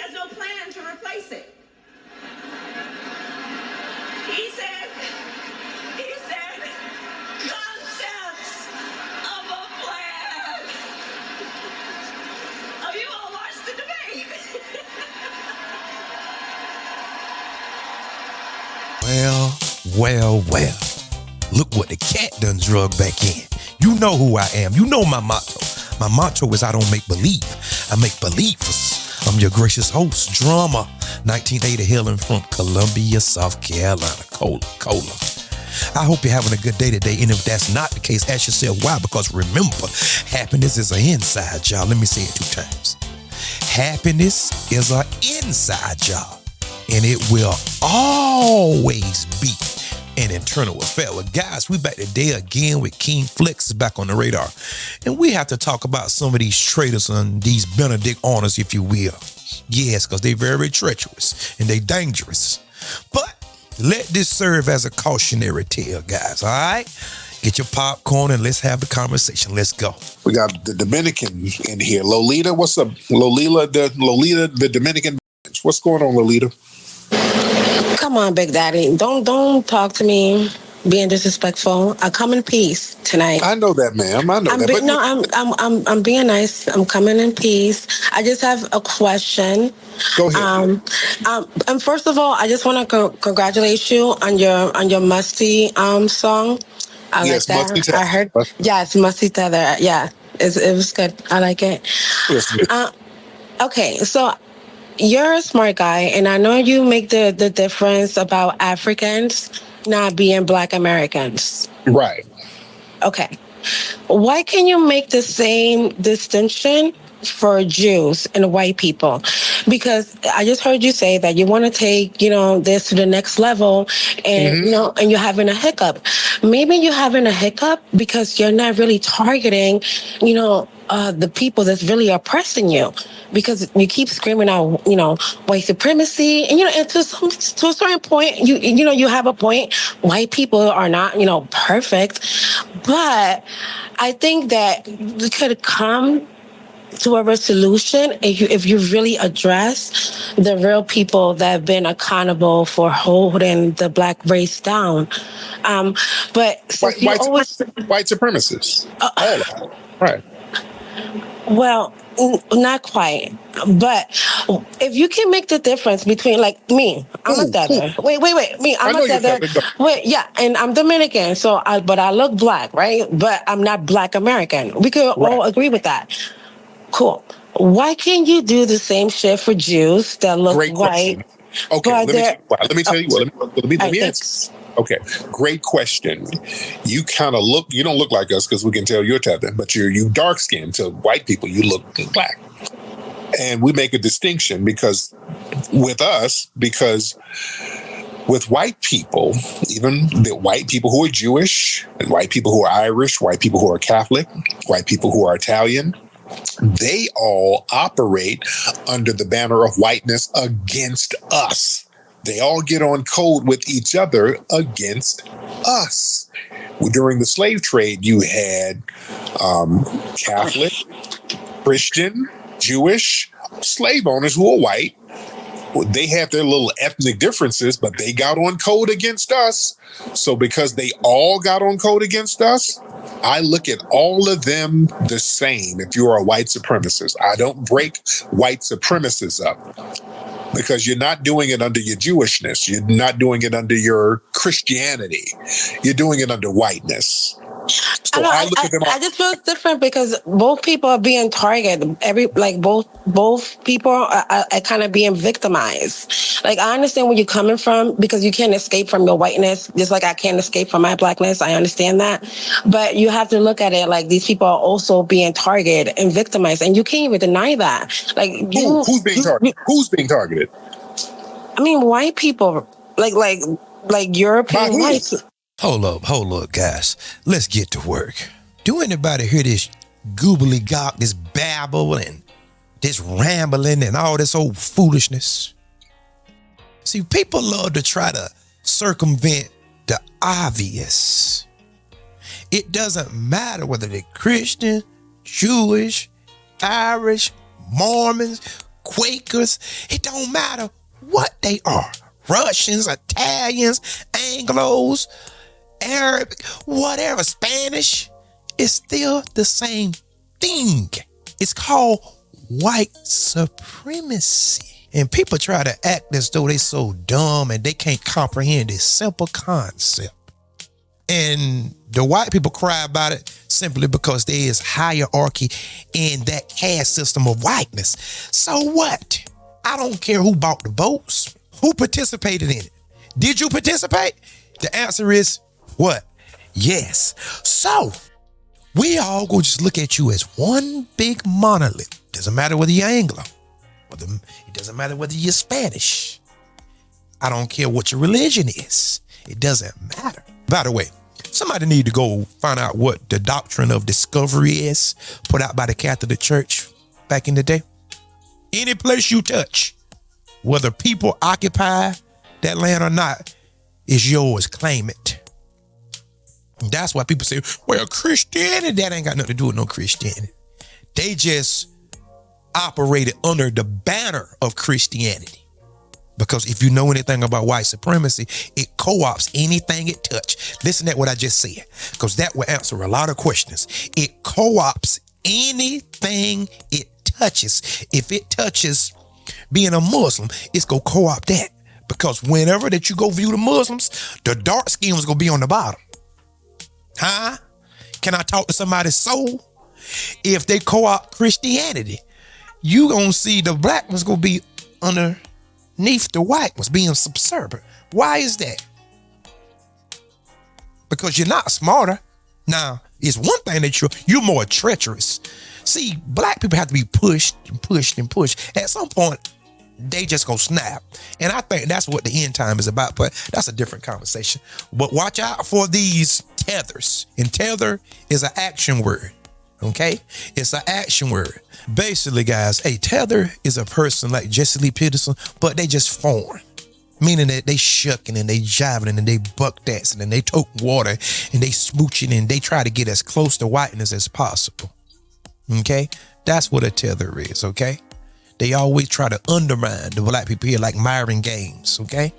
has no plan to replace it. He said, concepts of a plan. Oh, you all watched the debate. Well. Look what the cat done drug back in. You know who I am. You know my motto. My motto is I don't make believe. I make believers. I'm your gracious host, Drummer. 1980 hailing from Columbia, South Carolina. Cola. I hope you're having a good day today. And if that's not the case, ask yourself why. Because remember, happiness is an inside job. Let me say it 2 times. Happiness is an inside job. And it will always be an internal affair. Well, guys, we back today again with King Flex is back on the radar. And we have to talk about some of these traitors and these Benedict honors, if you will. Yes, because they're very treacherous and they dangerous. But let this serve as a cautionary tale, guys, all right? Get your popcorn and let's have the conversation. Let's go. We got the Dominican in here. Lolita, what's up? Lolita, the Dominican. What's going on, Lolita? Come on, Big Daddy. Don't talk to me being disrespectful. I come in peace tonight. I know that, ma'am. I know that. I'm being nice. I'm coming in peace. I just have a question. Go ahead. And first of all, I just want to congratulate you on your Musty song. I yes, like that. Musty Tether. I heard. Yes, Musty Tether. Yeah, it was good. I like it. Okay, so you're a smart guy, and I know you make the difference about Africans not being Black Americans. Right. Okay. Why can you make the same distinction for Jews and white people? Because I just heard you say that you want to take, this to the next level and, and you're having a hiccup. Maybe you're having a hiccup because you're not really targeting, the people that's really oppressing you, because you keep screaming out, white supremacy, and and to a certain point, you have a point. White people are not, perfect, but I think that we could come to a resolution if you really address the real people that have been accountable for holding the Black race down. But white supremacists, all of them, right? Well, not quite. But if you can make the difference between, like, me, I'm a tether. Wait. Me, I'm a tether. Wait, yeah, and I'm Dominican, but I look Black, right? But I'm not Black American. We could all agree with that. Cool. Why can't you do the same shit for Jews that look white? Okay, let me tell you what. Let me answer. Okay, great question. You don't look like us because we can tell you're tether, but you dark skinned. To white people, you look Black. And we make a distinction because with white people, even the white people who are Jewish and white people who are Irish, white people who are Catholic, white people who are Italian, they all operate under the banner of whiteness against us. They all get on code with each other against us. During the slave trade, you had Catholic, Christian, Jewish slave owners who are white. They have their little ethnic differences, but they got on code against us. So because they all got on code against us, I look at all of them the same. If you're a white supremacist, I don't break white supremacists up, because you're not doing it under your Jewishness. You're not doing it under your Christianity. You're doing it under whiteness. So I just feel it's different because both people are being targeted. Both people are kind of being victimized. Like, I understand where you're coming from because you can't escape from your whiteness, just like I can't escape from my Blackness. I understand that, but you have to look at it like these people are also being targeted and victimized, and you can't even deny that. Like, who's being targeted? Who's being targeted? I mean, white people, like European whites. Hold up, guys. Let's get to work. Do anybody hear this gobbledygook, this babble and this rambling and all this old foolishness? See, people love to try to circumvent the obvious. It doesn't matter whether they're Christian, Jewish, Irish, Mormons, Quakers. It don't matter what they are. Russians, Italians, Anglos, Arabic, whatever, Spanish. It's still the same thing. It's called white supremacy. And people try to act as though they so dumb and they can't comprehend this simple concept. And the white people cry about it simply because there is hierarchy in that caste system of whiteness. So what? I don't care who bought the votes, who participated in it. Did you participate? The answer is what? Yes. So we all go just look at you as one big monolith. Doesn't matter whether you're Anglo. It doesn't matter whether you're Spanish. I don't care what your religion is. It doesn't matter. By the way, somebody need to go find out what the doctrine of discovery is put out by the Catholic Church back in the day. Any place you touch, whether people occupy that land or not, is yours. Claim it. And that's why people say, well, Christianity, that ain't got nothing to do with no Christianity. They just operated under the banner of Christianity. Because if you know anything about white supremacy, it co-ops anything it touch. Listen to what I just said, because that will answer a lot of questions. It co-ops anything it touches. If it touches being a Muslim, it's going to co-opt that. Because whenever that you go view the Muslims, the dark skin is going to be on the bottom. Huh? Can I talk to somebody's soul? If they co-opt Christianity, you gonna see the black ones gonna be underneath the white ones being subservient. Why is that? Because you're not smarter. Now, it's one thing that you're more treacherous. See, black people have to be pushed and pushed and pushed. At some point, they just gonna snap. And I think that's what the end time is about, but that's a different conversation. But watch out for these tethers. And tether is an action word. Okay? It's an action word. Basically, guys, a tether is a person like Jesse Lee Peterson, but they just foreign. Meaning that they shucking and they jiving and they buck dancing and they tote water and they smooching and they try to get as close to whiteness as possible. Okay? That's what a tether is, okay? They always try to undermine the black people here like Myron Gaines, okay?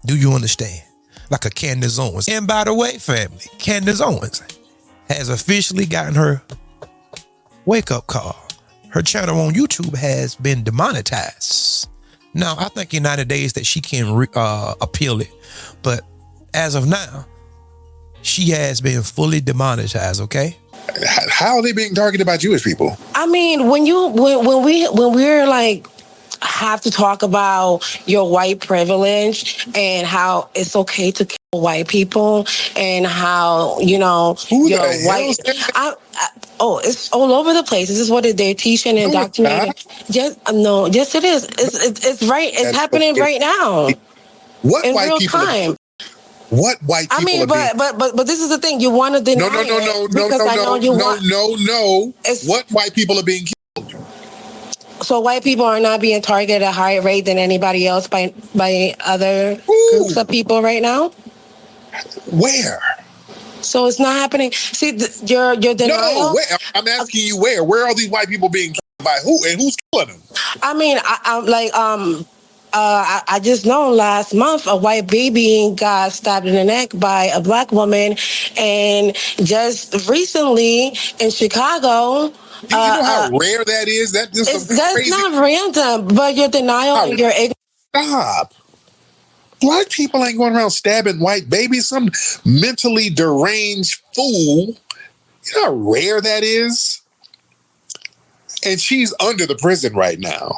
Do you understand? Like a Candace Owens. And by the way, family, Candace Owens has officially gotten her wake-up call. Her channel on YouTube has been demonetized. Now, I think in 90 days that she can appeal it. But as of now, she has been fully demonetized, okay? How are they being targeted by Jewish people? I mean, when we're like have to talk about your white privilege and how it's okay to kill white people and how, you know, Who your the white it's all over the place. This is what they're teaching and indoctrinating. Yes, it is. It's right. It's happening right now. What in white real people? time. What white people? I mean, but this is the thing. You want to deny No. What white people are being killed? So white people are not being targeted at a higher rate than anybody else by other groups of people right now? Where? So it's not happening. See, your denial. No, where? I'm asking you where. Where are these white people being killed by who? And who's killing them? I mean, I just know last month a white baby got stabbed in the neck by a black woman, and just recently in Chicago. Do you know how rare that is? That's not random, but your denial and your ignorance. Stop. Black people ain't going around stabbing white babies. Some mentally deranged fool. You know how rare that is? And she's under the prison right now.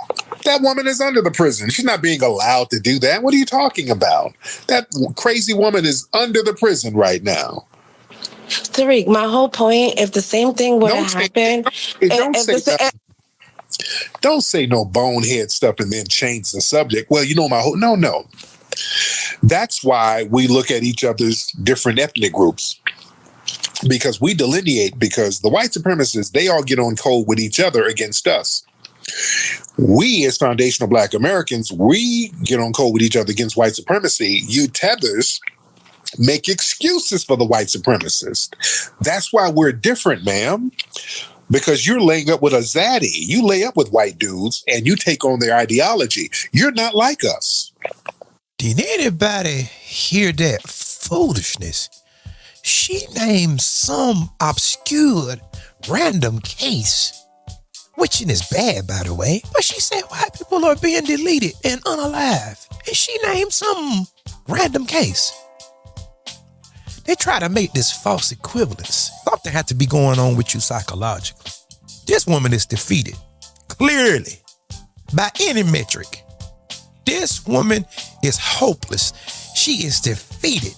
That woman is under the prison. She's not being allowed to do that. What are you talking about? That crazy woman is under the prison right now. Tariq, my whole point, if the same thing would have happened... Don't say no bonehead stuff and then change the subject. Well, you know my whole... No. That's why we look at each other's different ethnic groups. Because we delineate, because the white supremacists, they all get on code with each other against us. We, as foundational Black Americans, we get on code with each other against white supremacy. You tethers make excuses for the white supremacist. That's why we're different, ma'am. because you're laying up with a zaddy. You lay up with white dudes and you take on their ideology. You're not like us. Did anybody hear that foolishness? She named some obscure random case, which is bad, by the way, but she said white people are being deleted and unalive. And she named some random case. They try to make this false equivalence. Something had to be going on with you psychologically. This woman is defeated, clearly, by any metric. This woman is hopeless. She is defeated.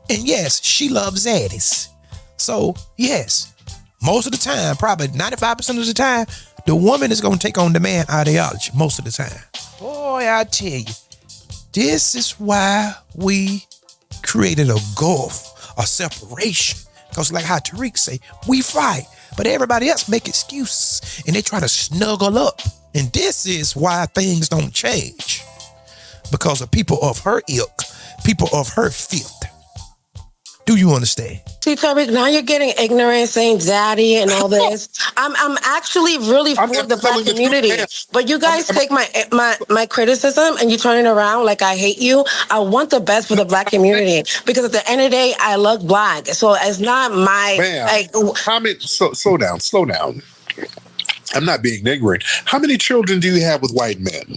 And yes, she loves zaddies. So yes, most of the time, probably 95% of the time, the woman is going to take on the man ideology most of the time. Boy, I tell you, this is why we created a gulf, a separation. Because like how Tariq say, we fight, but everybody else make excuses and they try to snuggle up. And this is why things don't change. Because of people of her ilk, people of her filth. Do you understand? See, Tariq, now you're getting ignorant, saying daddy and all this. I'm actually really for the black community. But you guys take my criticism and you turn it around like I hate you. I want the best for the black community because at the end of the day, I look black. So it's not my... Slow down. I'm not being ignorant. How many children do you have with white men?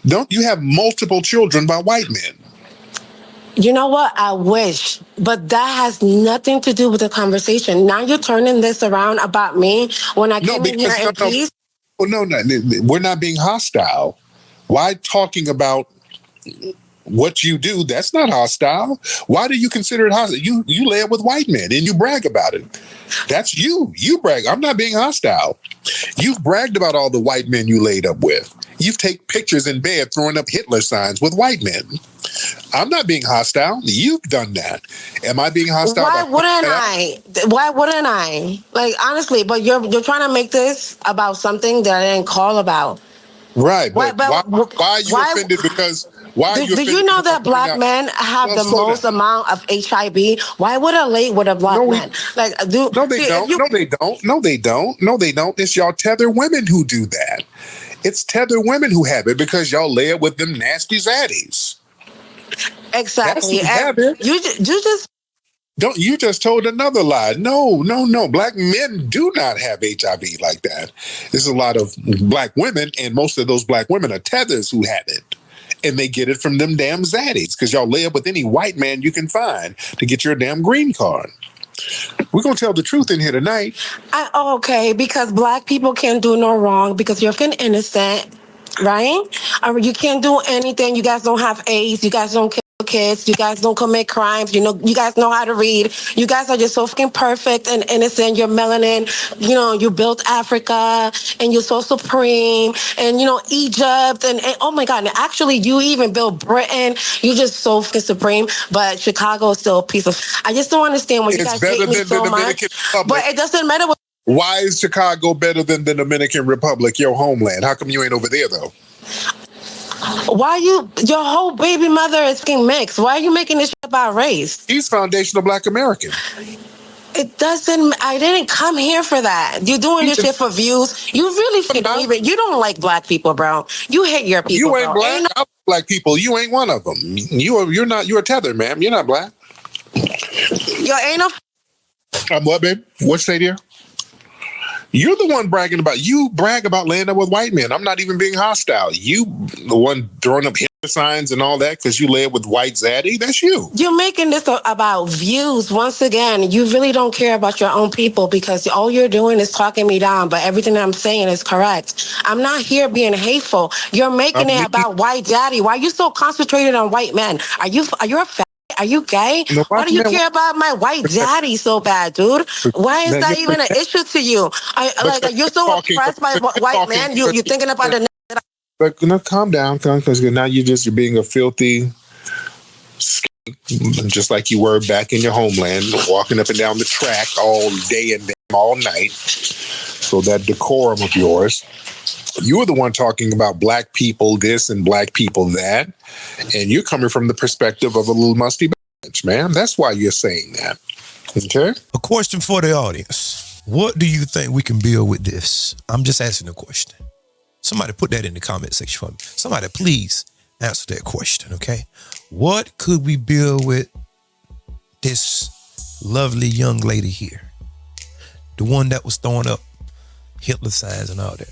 Don't you have multiple children by white men? You know what? I wish, but that has nothing to do with the conversation. Now you're turning this around about me when I came in here in peace. No, we're not being hostile. Why talking about what you do? That's not hostile. Why do you consider it hostile? You lay up with white men and you brag about it. That's you. You brag. I'm not being hostile. You've bragged about all the white men you laid up with. You take pictures in bed throwing up Hitler signs with white men. I'm not being hostile. You've done that. Am I being hostile? Why wouldn't I? Like, honestly, but you're trying to make this about something that I didn't call about. Right. Why are you offended? Because why are you offended? Do you know that black men have the most amount of HIV? Why would I lay with a black man? Like, No, they don't. It's y'all tether women who do that. It's tether women who have it because y'all lay it with them nasty zaddies. Exactly. You just told another lie. No. Black men do not have HIV like that. There's a lot of black women, and most of those black women are tethers who have it. And they get it from them damn zaddies because y'all lay up with any white man you can find to get your damn green card. We're going to tell the truth in here tonight. Okay, because black people can't do no wrong because you're fucking innocent, right? You can't do anything. You guys don't have AIDS. You guys don't kill kids. You guys don't commit crimes. You guys know how to read. You guys are just so fucking perfect and innocent. You're melanin. You built Africa and you're so supreme. And, Egypt and oh my God. And actually, you even built Britain. You're just so fucking supreme. But Chicago is still a piece of... I just don't understand why you guys hate me so much. But it doesn't matter what... Why is Chicago better than the Dominican Republic, your homeland? How come you ain't over there, though? Your whole baby mother is fucking mixed. Why are you making this shit about race? He's foundational black American. I didn't come here for that. You're doing this shit for views. You really don't even, you don't like black people, bro. You hate your people. You ain't black. I like black people. You ain't one of them. You're a tether, ma'am. You're not black. You ain't no... I'm what, babe? What say dear? You're the one bragging about... You brag about laying up with white men. I'm not even being hostile. You the one throwing up Hitler signs and all that because you lay up with white zaddy. That's you. You're making this about views. Once again, you really don't care about your own people because all you're doing is talking me down, but everything I'm saying is correct. I'm not here being hateful. You're making it about white daddy. Why are you so concentrated on white men? Are you a fat? Are you gay? No, why do you care about my white daddy so bad, dude? Why is that even an issue to you? You're so oppressed by white men. You're thinking about the... But calm down, because now you're being a filthy skink, just like you were back in your homeland, walking up and down the track all day and all night. So that decorum of yours. You were the one talking about black people this and black people that, and you're coming from the perspective of a little musty bitch, man. That's why you're saying that. Okay? A question for the audience. What do you think we can build with this? I'm just asking a question. Somebody put that in the comment section for me. Somebody please answer that question, okay? What could we build with this lovely young lady here? The one that was throwing up Hitler signs and all that.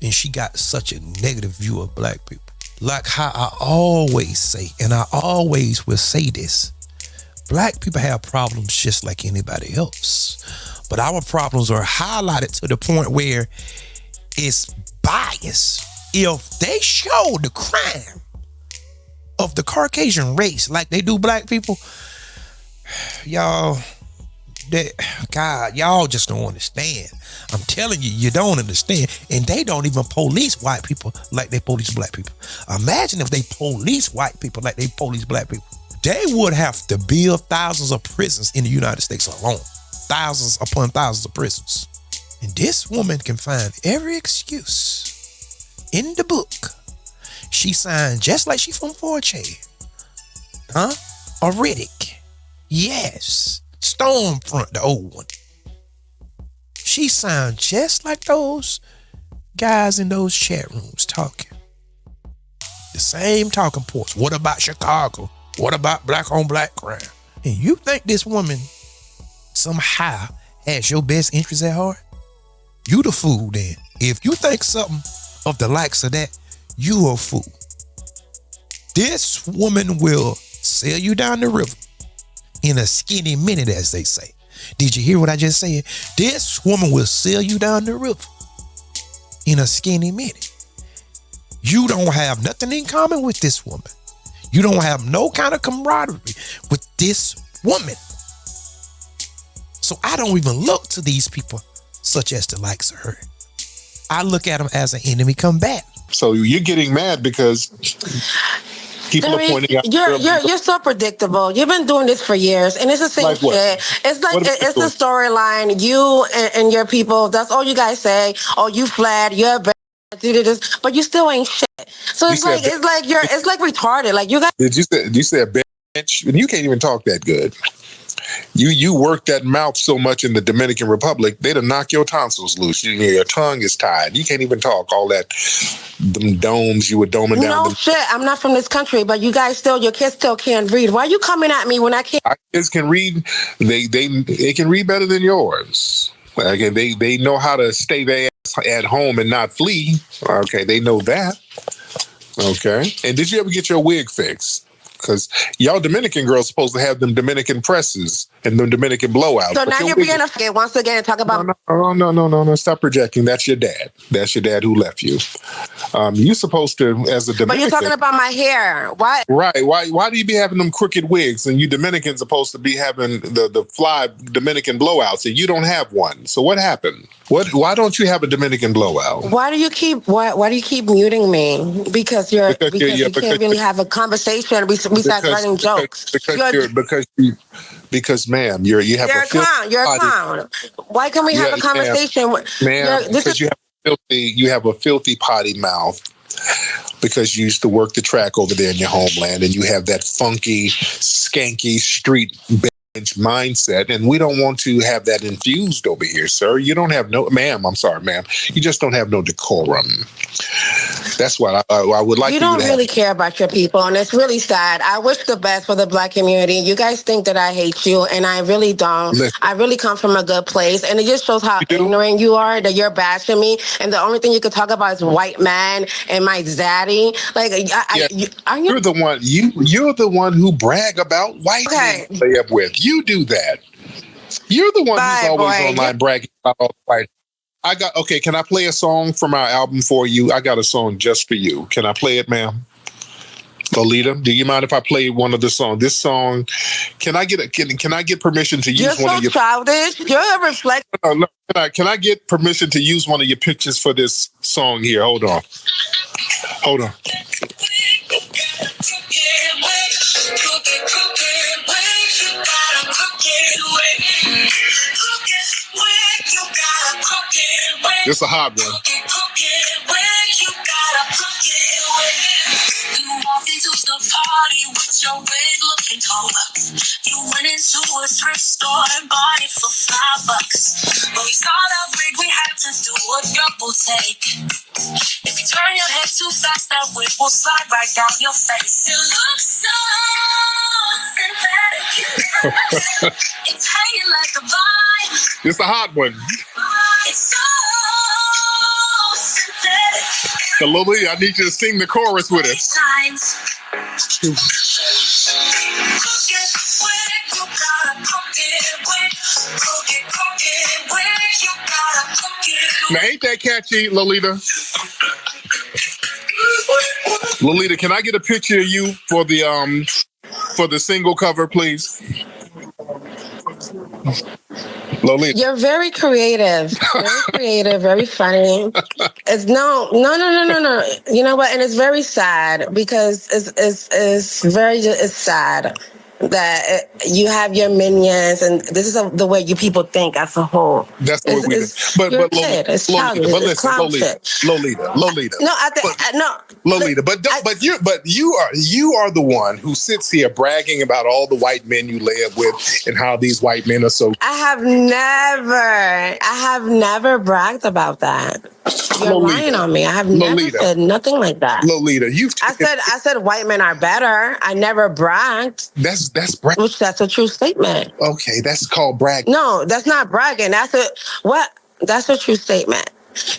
And she got such a negative view of black people. Like how I always say, and I always will say this, black people have problems just like anybody else. But our problems are highlighted to the point where it's bias. If they show the crime of the Caucasian race like they do black people, y'all, y'all just don't understand. I'm telling you, you don't understand. And they don't even police white people like they police black people. Imagine if they police white people like they police black people. They would have to build thousands of prisons in the United States alone. Thousands upon thousands of prisons. And this woman can find every excuse in the book. She signed just like she from 4J. Huh? Or Critic. Yes. Stormfront, the old one. She signed just like those guys in those chat rooms talking. The same talking points. What about Chicago? What about black on black crime? And you think this woman somehow has your best interest at heart? You the fool then. If you think something of the likes of that, you a fool. This woman will sail you down the river in a skinny minute, as they say. Did you hear what I just said? This woman will sail you down the river in a skinny minute. You don't have nothing in common with this woman. You don't have no kind of camaraderie with this woman. So I don't even look to these people such as the likes of her. I look at them as an enemy combatant. So you're getting mad because people are pointing out. You're so predictable. You've been doing this for years, and it's the same shit. It's like it's the storyline. You and your people. That's all you guys say. Oh, you fled. You're bad. This, but you still ain't shit. So it's like retarded. Like you guys. Did you say a bitch? And you can't even talk that good. You work that mouth so much in the Dominican Republic, they'd have knocked your tonsils loose. Your tongue is tied. You can't even talk. All that, them domes you were doming down. No shit. I'm not from this country, but you guys your kids still can't read. Why are you coming at me when I can't? Our kids can read. They can read better than yours. Again, they know how to stay their ass at home and not flee. Okay, they know that. Okay. And did you ever get your wig fixed? Because y'all Dominican girls supposed to have them Dominican presses and them Dominican blowouts. So now you're being a once again and talk about. No. Stop projecting. That's your dad. That's your dad who left you. You're supposed to, as a Dominican. But you're talking about my hair. Why? Right. Why do you be having them crooked wigs and you Dominicans supposed to be having the fly Dominican blowouts and you don't have one? So what happened? Why don't you have a Dominican blowout? Why do you keep muting me? Because you can't really have a conversation. We start running jokes. Because ma'am, you're a clown. You're a clown. Why can't we have a conversation? Ma'am, because you have a filthy potty mouth. Because you used to work the track over there in your homeland, and you have that funky, skanky street bench mindset, and we don't want to have that infused over here, sir. You don't have ma'am. I'm sorry, ma'am. You just don't have no decorum. That's what I would like. You don't really care about your people, and it's really sad. I wish the best for the black community. You guys think that I hate you, and I really don't. Listen. I really come from a good place, and it just shows how ignorant you are, that you're bashing me, and the only thing you could talk about is white man and my zaddy. Like, you're the one. You're the one who brag about white men to lay up with. You do that. You're the one who's always online bragging about all the white. Can I play a song from our album for you? I got a song just for you. Can I play it, ma'am? Lolita, do you mind if I play one of the songs? This song, can I get permission to use one of your... You're so childish. You're a reflection. No, can I get permission to use one of your pictures for this song here? Hold on. This is a hot one. You walked into the party with your wig looking taller. You went into a thrift store and bought it for $5. two socks that will slide right down your face. You look so synthetic. It's hanging like a vine. It's a hot one. It's so synthetic. So Lily, I need you to sing the chorus with us. Now, ain't that catchy, Lolita? Lolita, can I get a picture of you for the single cover, please? Lolita. You're very creative, very funny. It's no. You know what? And it's very sad because it's sad that you have your minions, and this is the way you people think as a whole. That's the way we think. But Lolita, it's childish. But listen, Lolita. Lolita, but you are the one who sits here bragging about all the white men you live with and how these white men are so. I have never bragged about that. You're lying on me. I have never said nothing like that. Lolita, I said white men are better. I never bragged. That's bragging. Which that's a true statement. Okay, that's called bragging. No, that's not bragging. That's a true statement.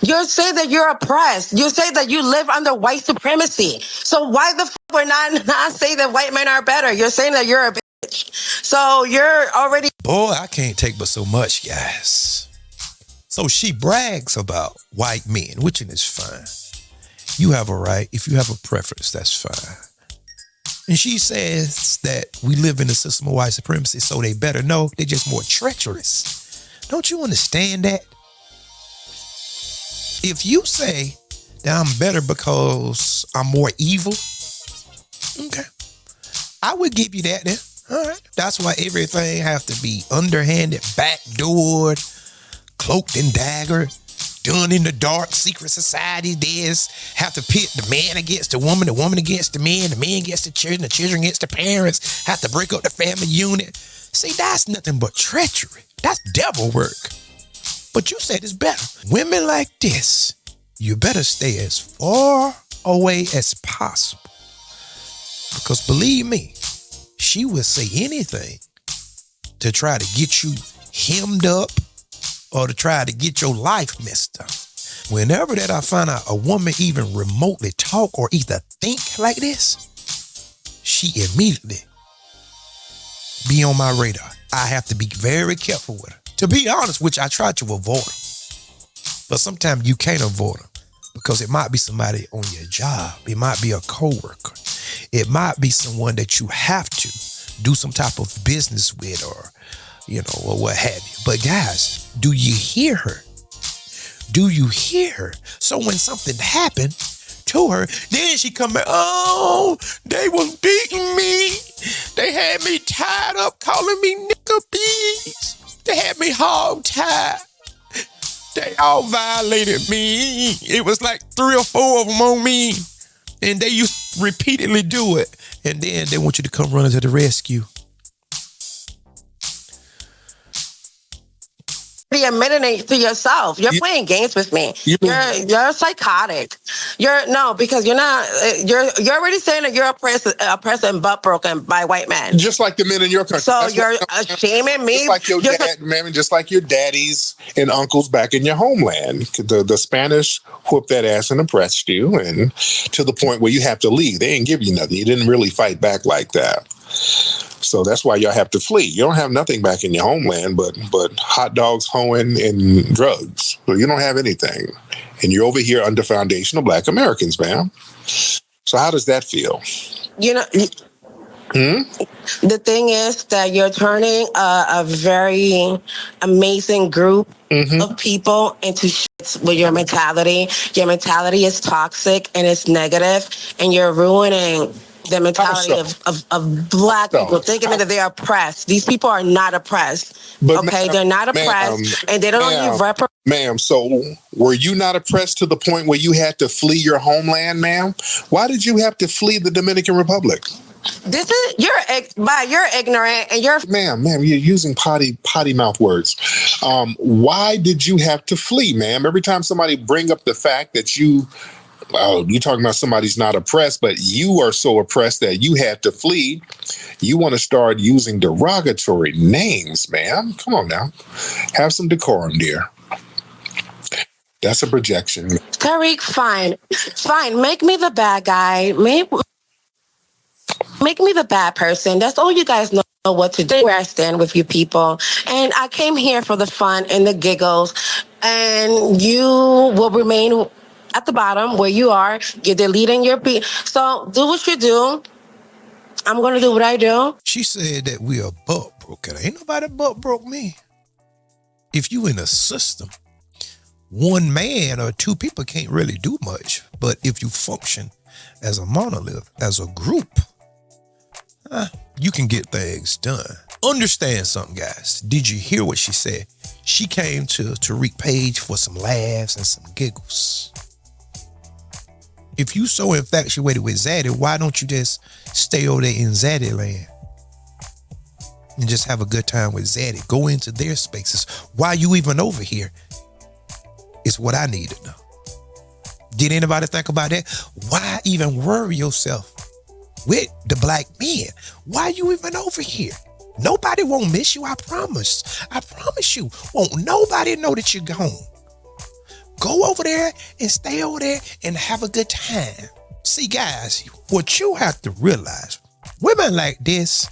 You say that you're oppressed. You say that you live under white supremacy. So why the we're not say that white men are better? You're saying that you're a bitch. So you're already. Boy, I can't take but so much, guys. So she brags about white men, which is fine. You have a right. If you have a preference, that's fine. And she says that we live in a system of white supremacy, so they better know they're just more treacherous. Don't you understand that? If you say that I'm better because I'm more evil, okay, I would give you that then. All right. That's why everything has to be underhanded, backdoored, cloaked and dagger, done in the dark, secret society. There's have to pit the man against the woman against the man against the children against the parents, have to break up the family unit. See, that's nothing but treachery. That's devil work. But you said it's better. Women like this, you better stay as far away as possible. Because believe me, she will say anything to try to get you hemmed up or to try to get your life messed up. Whenever that I find out a woman even remotely talk or either think like this, she immediately be on my radar. I have to be very careful with her. To be honest, which I try to avoid them. But sometimes you can't avoid them because it might be somebody on your job. It might be a coworker. It might be someone that you have to do some type of business with or what have you. But guys, do you hear her? Do you hear her? So when something happened to her, then she come back, oh, they was beating me. They had me tied up, calling me nigga bees. They had me hog-tied. They all violated me. It was like 3 or 4 of them on me. And they used to repeatedly do it. And then they want you to come running to the rescue. Admitting it to yourself. You're playing games with me. You're psychotic. Because you're not. You're already saying that you're oppressed and butt broken by white men. Just like the men in your country. So you're shaming me. Just like your daddies and uncles back in your homeland. The Spanish whooped that ass and oppressed you, and to the point where you have to leave. They didn't give you nothing. You didn't really fight back like that. So that's why y'all have to flee. You don't have nothing back in your homeland but hot dogs, hoeing, and drugs. So you don't have anything. And you're over here under foundational Black Americans, ma'am. So how does that feel? The thing is that you're turning a very amazing group of people into shits with your mentality. Your mentality is toxic and it's negative, and you're ruining the mentality of Black people, thinking that they are oppressed. These people are not oppressed. They're not oppressed, and they don't only represent. Ma'am, so were you not oppressed to the point where you had to flee your homeland, ma'am? Why did you have to flee the Dominican Republic? You're ignorant, and you're ma'am, you're using potty mouth words. Why did you have to flee, ma'am? Every time somebody bring up the fact that you Oh, you talking about somebody's not oppressed, but you are so oppressed that you had to flee. You want to start using derogatory names, man. Come on now. Have some decorum, dear. That's a projection. Tariq, fine. Fine. Make me the bad guy. Make me the bad person. That's all you guys know what to do. Where I stand with you people. And I came here for the fun and the giggles. And you will remain at the bottom where you are. You're deleting your So do what you do. I'm going to do what I do. She said that we are butt broken. Ain't nobody butt broke me. If you in a system, one man or two people can't really do much. But if you function as a monolith, as a group, you can get things done. Understand something, guys. Did you hear what she said? She came to Tariq page for some laughs and some giggles. If you so infatuated with Zaddy, why don't you just stay over there in Zaddy land and just have a good time with Zaddy? Go into their spaces. Why you even over here is what I need to know. Did anybody think about that? Why even worry yourself with the black men? Why you even over here? Nobody won't miss you, I promise. I promise you. Won't nobody know that you're gone. Go over there and stay over there and have a good time. See, guys, what you have to realize, women like this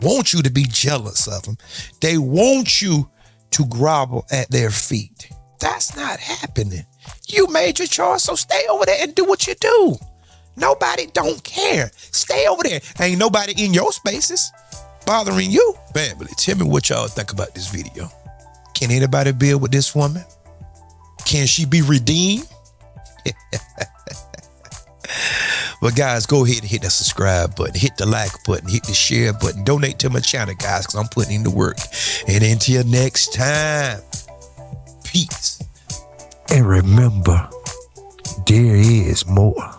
want you to be jealous of them. They want you to grovel at their feet. That's not happening. You made your choice, so stay over there and do what you do. Nobody don't care. Stay over there. Ain't nobody in your spaces bothering you. Family, tell me what y'all think about this video. Can anybody build with this woman? Can she be redeemed? Well, guys, go ahead and hit that subscribe button, hit the like button, hit the share button, donate to my channel, guys, because I'm putting in the work. And until next time, peace. And remember, there is more.